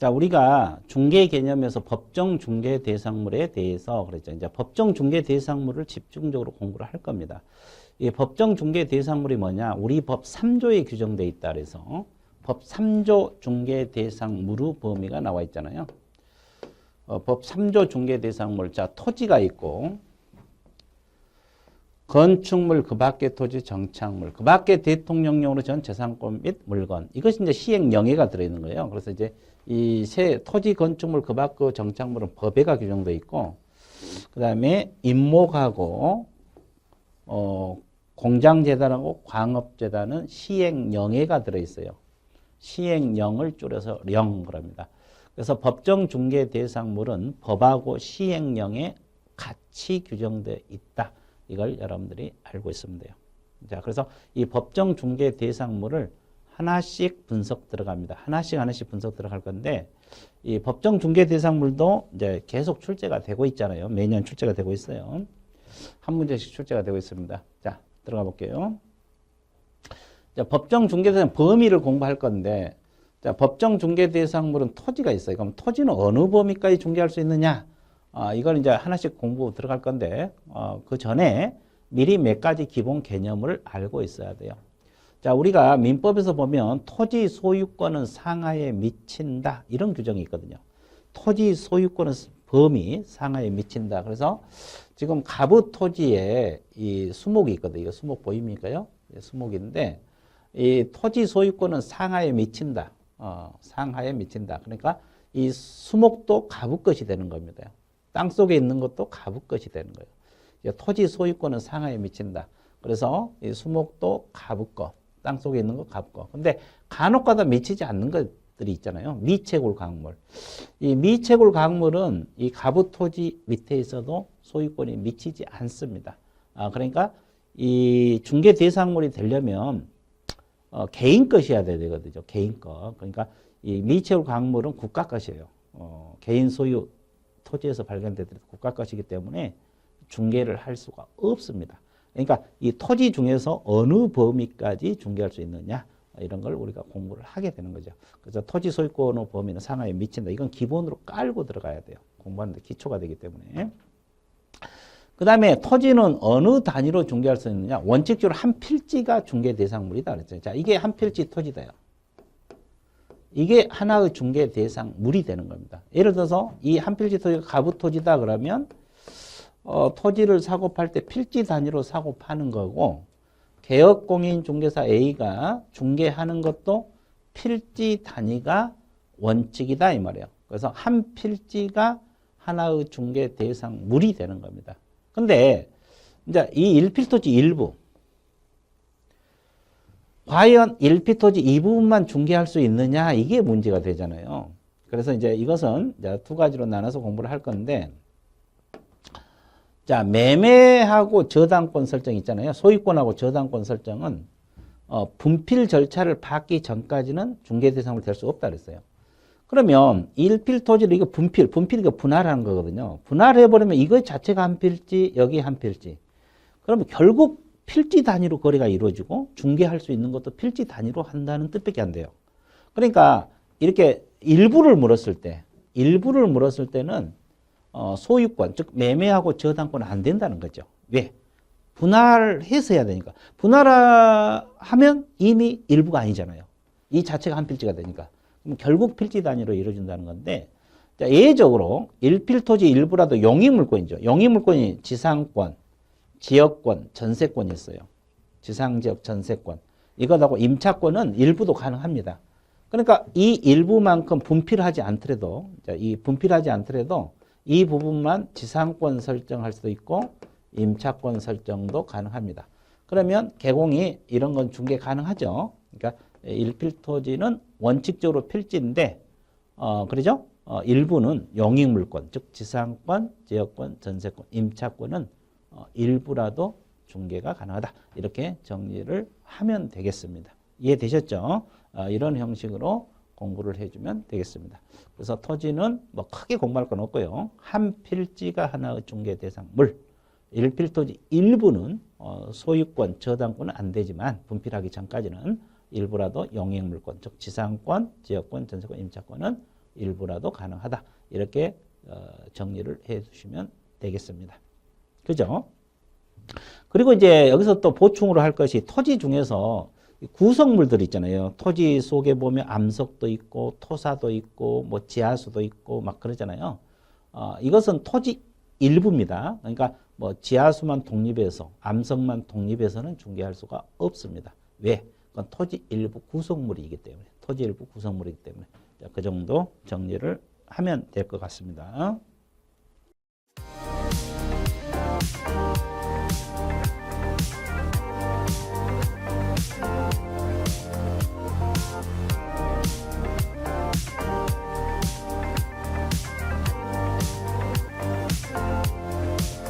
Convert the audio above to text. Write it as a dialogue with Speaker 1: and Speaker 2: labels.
Speaker 1: 자, 우리가 중개 개념에서 법정 중개 대상물에 대해서 그랬죠. 이제 법정 중개 대상물을 집중적으로 공부를 할 겁니다. 이 법정 중개 대상물이 뭐냐? 우리 법 3조에 규정되어 있다 그래서 법 3조 중개 대상물의 범위가 나와 있잖아요. 법 3조 중개 대상물. 자, 토지가 있고 건축물, 그 밖의 토지, 정착물, 그 밖의 대통령령으로 전 재산권 및 물건. 이것이 이제 시행령의가 들어있는 거예요. 그래서 이제 이 세 토지, 건축물, 그 밖의 정착물은 법에가 규정되어 있고, 그 다음에 임목하고, 공장재단하고 광업재단은 시행령의가 들어있어요. 시행령을 줄여서 령 그럽니다. 그래서 법정 중개 대상물은 법하고 시행령에 같이 규정되어 있다. 이걸 여러분들이 알고 있으면 돼요. 자, 그래서 이 법정 중개 대상물을 하나씩 분석 들어갑니다. 하나씩 분석 들어갈 건데, 이 법정 중개 대상물도 이제 계속 출제가 되고 있잖아요. 매년 출제가 되고 있어요. 한 문제씩 출제가 되고 있습니다. 자, 들어가 볼게요. 자, 법정 중개 대상 범위를 공부할 건데, 자, 법정 중개 대상물은 토지가 있어요. 그럼 토지는 어느 범위까지 중개할 수 있느냐? 이걸 이제 하나씩 공부 들어갈 건데, 그 전에 미리 몇 가지 기본 개념을 알고 있어야 돼요. 자, 우리가 민법에서 보면 토지 소유권은 상하에 미친다. 이런 규정이 있거든요. 토지 소유권은 범위 상하에 미친다. 그래서 지금 가부 토지에 이 수목이 있거든요. 이거 수목 보입니까요? 수목인데, 이 토지 소유권은 상하에 미친다. 상하에 미친다. 그러니까 이 수목도 가부 것이 되는 겁니다. 땅 속에 있는 것도 가부 것이 되는 거예요. 토지 소유권은 상하에 미친다. 그래서 이 수목도 가부 것, 땅 속에 있는 거 가부 것. 근데 간혹가다 미치지 않는 것들이 있잖아요. 미채굴 강물. 이 미채굴 강물은 이 가부 토지 밑에 있어도 소유권이 미치지 않습니다. 그러니까 이 중개 대상물이 되려면 개인 것이어야 되거든요. 개인 것. 그러니까 이 미채굴 강물은 국가 것이에요. 개인 소유 토지에서 발견되더라도 국가 것이기 때문에 중개를 할 수가 없습니다. 그러니까 이 토지 중에서 어느 범위까지 중개할 수 있느냐 이런 걸 우리가 공부를 하게 되는 거죠. 그래서 토지 소유권의 범위는 상하에 미친다. 이건 기본으로 깔고 들어가야 돼요. 공부하는데 기초가 되기 때문에. 그 다음에 토지는 어느 단위로 중개할 수 있느냐. 원칙적으로 한 필지가 중개 대상물이다 그랬죠. 자, 이게 한 필지 토지다요. 이게 하나의 중개 대상물이 되는 겁니다. 예를 들어서 이 한 필지 토지가 가부 토지다 그러면 토지를 사고 팔 때 필지 단위로 사고 파는 거고, 개업공인중개사 A가 중개하는 것도 필지 단위가 원칙이다 이 말이에요. 그래서 한 필지가 하나의 중개 대상물이 되는 겁니다. 근데 이제 이 1필토지 일부, 과연 1필토지 이 부분만 중개할 수 있느냐 이게 문제가 되잖아요. 그래서 이제 이것은 이제 두 가지로 나눠서 공부를 할 건데, 자, 매매하고 저당권 설정 있잖아요. 소유권하고 저당권 설정은 분필 절차를 받기 전까지는 중개 대상물 될 수 없다 그랬어요. 그러면 1필 토지를 이거 분필 이거 분할하는 거거든요. 분할해버리면 이거 자체가 한 필지, 여기 한 필지. 그러면 결국 필지 단위로 거래가 이루어지고 중개할 수 있는 것도 필지 단위로 한다는 뜻밖에 안 돼요. 그러니까 이렇게 일부를 물었을 때는 소유권, 즉 매매하고 저당권은 안 된다는 거죠. 왜? 분할해서 해야 되니까. 분할하면 이미 일부가 아니잖아요. 이 자체가 한 필지가 되니까. 그럼 결국 필지 단위로 이루어진다는 건데, 자, 예외적으로 1필토지 일부라도 용익물권이죠. 용익물권이 지상권, 지역권, 전세권이 있어요. 지상지역 전세권. 이것하고 임차권은 일부도 가능합니다. 그러니까 이 일부만큼 분필하지 않더라도, 이 부분만 지상권 설정할 수도 있고 임차권 설정도 가능합니다. 그러면 개공이 이런 건 중개 가능하죠. 그러니까 1필토지는 원칙적으로 필지인데, 그러죠? 일부는 용익물권, 즉 지상권, 지역권, 전세권, 임차권은 일부라도 중개가 가능하다. 이렇게 정리를 하면 되겠습니다. 이해되셨죠? 이런 형식으로 공부를 해주면 되겠습니다. 그래서 토지는 뭐 크게 공부할 건 없고요. 한 필지가 하나의 중개 대상물. 1필토지 일부는 소유권, 저당권은 안 되지만 분필하기 전까지는 일부라도 용익물권, 즉 지상권, 지역권, 전세권, 임차권은 일부라도 가능하다. 이렇게 정리를 해 주시면 되겠습니다. 그죠? 그리고 이제 여기서 또 보충으로 할 것이 토지 중에서 구성물들 있잖아요. 토지 속에 보면 암석도 있고 토사도 있고 뭐 지하수도 있고 막 그러잖아요. 이것은 토지 일부입니다. 그러니까 뭐 지하수만 독립해서 암석만 독립해서는 중개할 수가 없습니다. 왜? 그건 토지 일부 구성물이기 때문에 토지 일부 구성물이기 때문에 그 정도 정리를 하면 될 것 같습니다.